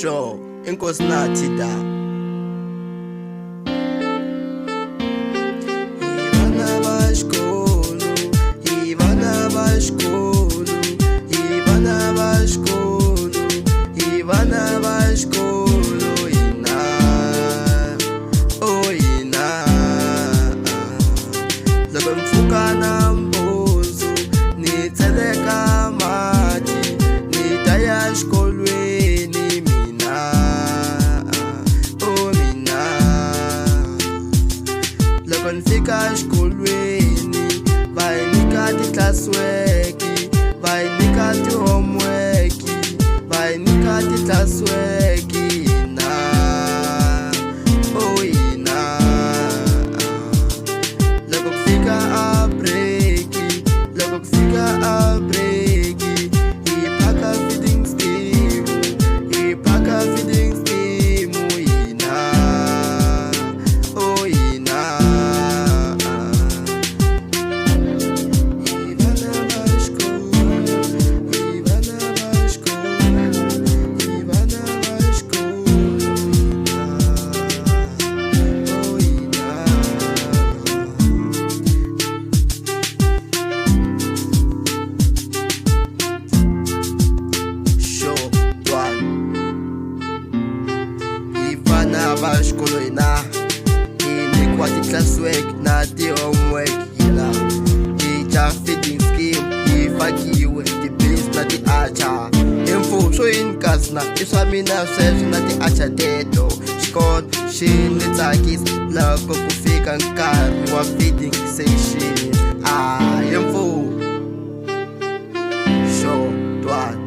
Sure, Nkosinathi da. Vana va xikolo, vana va xikolo, vana va xikolo, vana va xikolo, hina, oh hina. Loko mi pfuka nampundzu ni tseleka mati ni ta ya xikolweni mina, oh mina. Loko ni fika xikolweni va hi nyika ti-classwork, va hi nyika ti-homework, va hi nyika ti-classwork hina, oh hina. Loko ku fika a break, loko ku fika a break, hi phaka feeding scheme, hi phaka feeding scheme hina, oh hina. Vana va xikolo, vana va xikolo, vana va xikolo, oh hina. Sure, one. Vana va xikolo hina, hi nyikiwa ti-classwork na ti-homework hina, hi dya feeding scheme, hi fakiwe ti-beans na ti-archer. Swo yini kasi na i swa mina sweswo na ti-archer teto. Xikolo xi ni tsakisa loko ku fika nkarhi wa feeding session. Sure, one.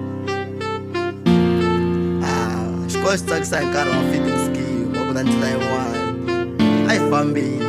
Xikolo xi tsakisa hi nkarhi wa feeding scheme wa ku na ndlela yin'wana a yi fambile.